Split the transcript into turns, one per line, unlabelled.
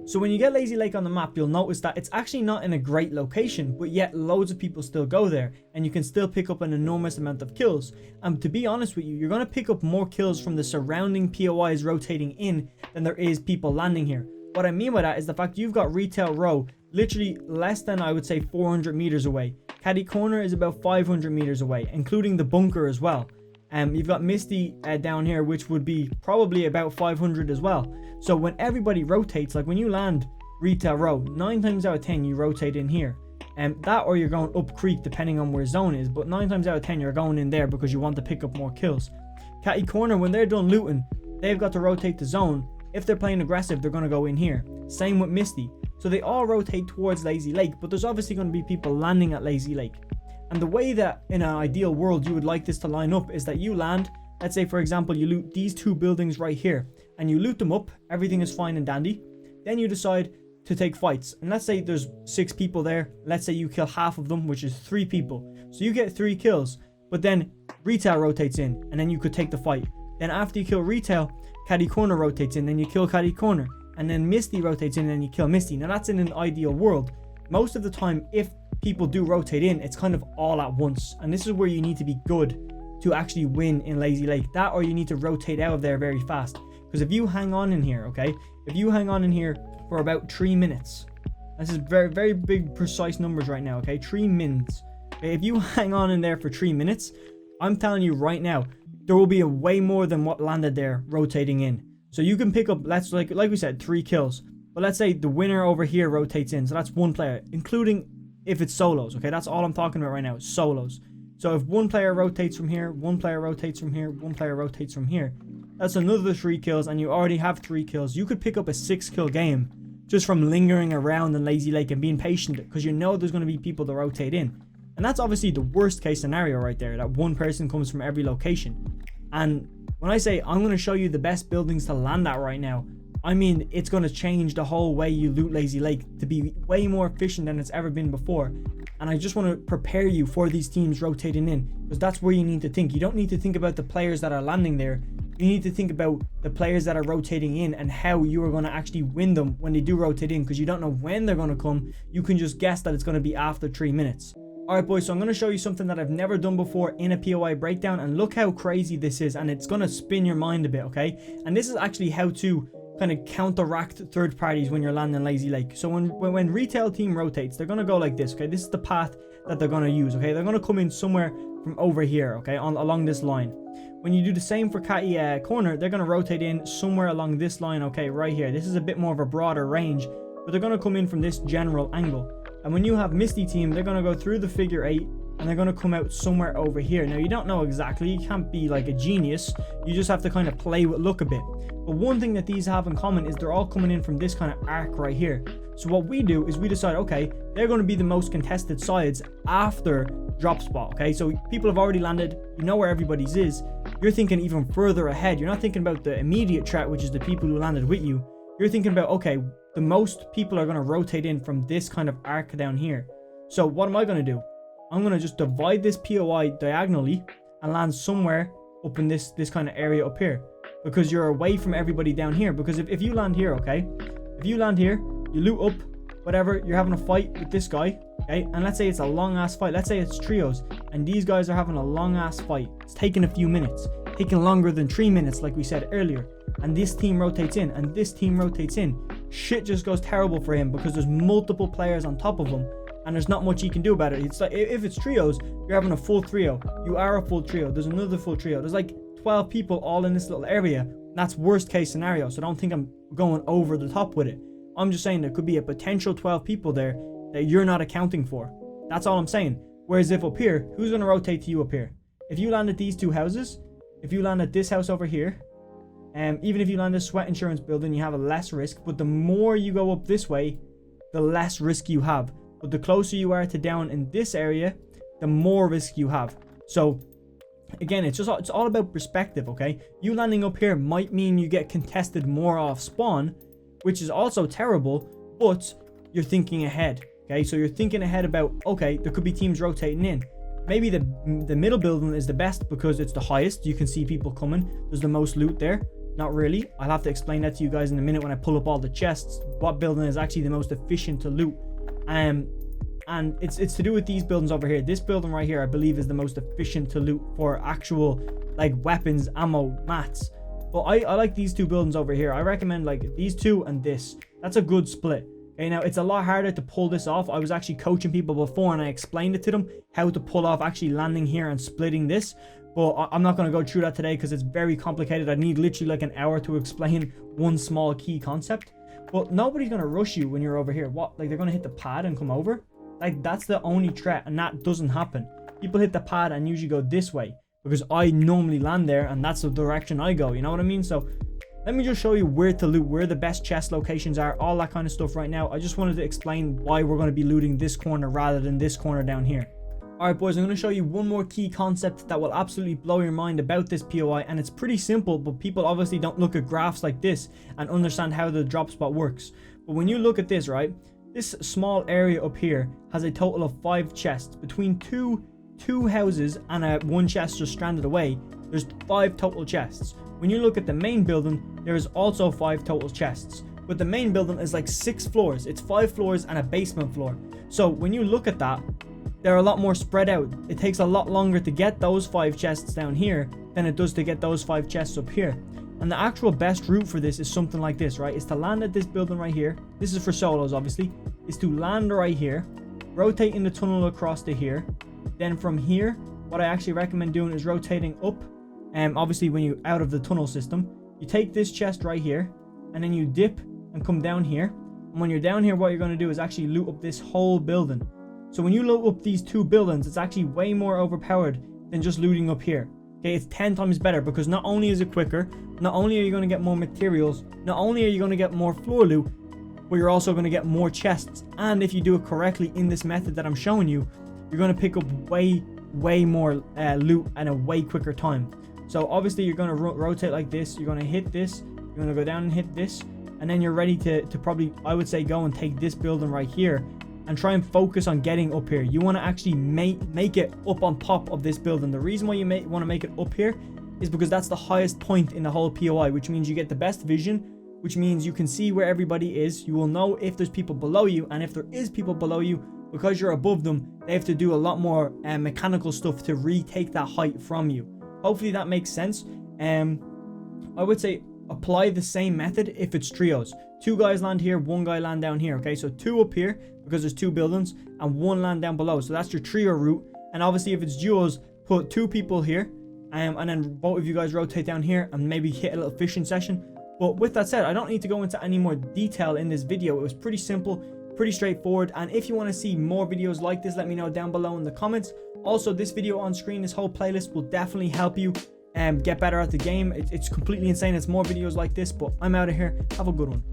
So when you get Lazy Lake on the map, you'll notice that it's actually not in a great location, but yet loads of people still go there, and you can still pick up an enormous amount of kills. And to be honest with you, you're going to pick up more kills from the surrounding POIs rotating in than there is people landing here. What I mean by that is the fact you've got Retail Row literally less than, I would say, 400 meters away. Caddy Corner is about 500 meters away, including the bunker as well. You've got Misty down here, which would be probably about 500 as well. So when everybody rotates, like when you land Retail Row, 9 times out of 10 you rotate in here. That or you're going up creek depending on where zone is, but 9 times out of 10 you're going in there because you want to pick up more kills. Catty Corner, when they're done looting, they've got to rotate the zone. If they're playing aggressive, they're going to go in here. Same with Misty. So they all rotate towards Lazy Lake, but there's obviously going to be people landing at Lazy Lake. And the way that in an ideal world you would like this to line up is that you land, let's say for example you loot these 2 buildings right here, and you loot them up, everything is fine and dandy. Then you decide to take fights, and let's say there's 6 people there, let's say you kill half of them, which is 3 people. So you get 3 kills, but then Retail rotates in, and then you could take the fight. Then after you kill Retail, Caddy Corner rotates in, then you kill Caddy Corner, and then Misty rotates in and you kill Misty. Now that's in an ideal world. Most of the time, if people do rotate in, it's kind of all at once, and this is where you need to be good to actually win in Lazy Lake. That or you need to rotate out of there very fast, because if you hang on in here, okay, if you hang on in here for about 3 minutes, this is very, very big precise numbers right now, okay, 3 minutes, okay, if you hang on in there for 3 minutes, I'm telling you right now, there will be a way more than what landed there rotating in. So you can pick up, let's like we said, 3 kills, but let's say the winner over here rotates in, so that's 1 player, including if it's solos, okay, that's all I'm talking about right now, solos. So if 1 player rotates from here, 1 player rotates from here, 1 player rotates from here, that's another 3 kills, and you already have 3 kills. You could pick up a 6 kill game just from lingering around in Lazy Lake and being patient, because you know there's going to be people to rotate in. And that's obviously the worst case scenario right there, that 1 person comes from every location. And when I say I'm going to show you the best buildings to land at right now, I mean it's going to change the whole way you loot Lazy Lake to be way more efficient than it's ever been before. And I just want to prepare you for these teams rotating in, because that's where you need to think. You don't need to think about the players that are landing there. You need to think about the players that are rotating in and how you are going to actually win them when they do rotate in, because you don't know when they're going to come. You can just guess that it's going to be after 3 minutes. Alright boys, so I'm going to show you something that I've never done before in a POI breakdown, and look how crazy this is, and it's going to spin your mind a bit, okay? And this is actually how to kind of counteract third parties when you're landing Lazy Lake. So when Retail team rotates, they're going to go like this, okay? This is the path that they're going to use, okay? They're going to come in somewhere from over here, okay, along this line. When you do the same for Catty Corner, they're going to rotate in somewhere along this line, okay, right here. This is a bit more of a broader range, but they're going to come in from this general angle. And when you have Misty team, they're going to go through the figure 8, and they're going to come out somewhere over here. Now, you don't know exactly. You can't be like a genius. You just have to kind of play with luck a bit. But one thing that these have in common is they're all coming in from this kind of arc right here. So what we do is we decide, okay, they're going to be the most contested sides after drop spot, okay? So people have already landed. You know where everybody's is. You're thinking even further ahead. You're not thinking about the immediate threat, which is the people who landed with you. You're thinking about, okay, the most people are going to rotate in from this kind of arc down here. So what am I going to do? I'm going to just divide this POI diagonally and land somewhere up in this kind of area up here, because you're away from everybody down here. Because if you land here, okay, if you land here, you loot up, whatever, you're having a fight with this guy, okay, and let's say it's a long ass fight, let's say it's trios, and these guys are having a long ass fight, it's taking a few minutes, taking longer than 3 minutes like we said earlier, and this team rotates in and this team rotates in, shit just goes terrible for him, because there's multiple players on top of him and there's not much he can do about it. It's like, if it's trios, you're having a full trio, you are a full trio, there's another full trio, there's like 12 people all in this little area. That's worst case scenario, so don't think I'm going over the top with it. I'm just saying there could be a potential 12 people there that you're not accounting for. That's all I'm saying. Whereas if up here, who's going to rotate to you up here? If you land at these 2 houses, if you land at this house over here, even if you land a sweat insurance building, you have a less risk, but the more you go up this way, the less risk you have. But the closer you are to down in this area, the more risk you have. So again, it's all about perspective, okay? You landing up here might mean you get contested more off spawn, which is also terrible, but you're thinking ahead, okay? So you're thinking ahead about, okay, there could be teams rotating in. Maybe the middle building is the best because it's the highest. You can see people coming. There's the most loot there. Not really. I'll have to explain that to you guys in a minute when I pull up all the chests, what building is actually the most efficient to loot. And it's to do with these buildings over here. This building right here, I believe, is the most efficient to loot for actual like weapons, ammo, mats. But I like these two buildings over here. I recommend like these two and this. That's a good split. Okay, now it's a lot harder to pull this off. I was actually coaching people before and I explained it to them how to pull off actually landing here and splitting this. But I'm not going to go through that today because it's very complicated. I need literally like an hour to explain one small key concept. But nobody's going to rush you when you're over here. What? Like they're going to hit the pad and come over? Like that's the only threat, and that doesn't happen. People hit the pad and usually go this way because I normally land there and that's the direction I go. You know what I mean? So let me just show you where to loot, where the best chest locations are, all that kind of stuff right now. I just wanted to explain why we're going to be looting this corner rather than this corner down here. Alright boys, I'm going to show you one more key concept that will absolutely blow your mind about this POI, and it's pretty simple, but people obviously don't look at graphs like this and understand how the drop spot works. But when you look at this, right, this small area up here has a total of 5 chests. Between two houses and one chest just stranded away, there's 5 total chests. When you look at the main building, there is also 5 total chests. But the main building is like 6 floors. It's 5 floors and a basement floor. So when you look at that, they're a lot more spread out. It takes a lot longer to get those 5 chests down here than it does to get those 5 chests up here. And the actual best route for this is something like this, right? Is to land at this building right here. This is for solos, obviously. Is to land right here, rotate in the tunnel across to here. Then from here, what I actually recommend doing is rotating up. Obviously when you're out of the tunnel system, you take this chest right here and then you dip and come down here. And when you're down here, what you're going to do is actually loot up this whole building. So when you loot up these 2 buildings, it's actually way more overpowered than just looting up here. Okay, it's 10 times better because not only is it quicker, not only are you going to get more materials, not only are you going to get more floor loot, but you're also going to get more chests. And if you do it correctly in this method that I'm showing you, you're going to pick up way more loot in a way quicker time. So obviously you're going to rotate like this, you're going to hit this, you're going to go down and hit this, and then you're ready to probably, I would say, go and take this building right here and try and focus on getting up here. You want to actually make it up on top of this building. The reason why you want to make it up here is because that's the highest point in the whole POI, which means you get the best vision, which means you can see where everybody is. You will know if there's people below you, and if there is people below you, because you're above them, they have to do a lot more mechanical stuff to retake that height from you. Hopefully that makes sense. I would say apply the same method if it's trios. 2 guys land here, 1 guy land down here. Okay, so 2 up here because there's 2 buildings, and 1 land down below. So that's your trio route. And obviously if it's duos, put 2 people here, and then both of you guys rotate down here and maybe hit a little fishing session. But with that said, I don't need to go into any more detail in this video. It was pretty simple, pretty straightforward. And if you want to see more videos like this, let me know down below in the comments. Also, this video on screen, this whole playlist will definitely help you get better at the game. It's completely insane. It's more videos like this, but I'm out of here. Have a good one.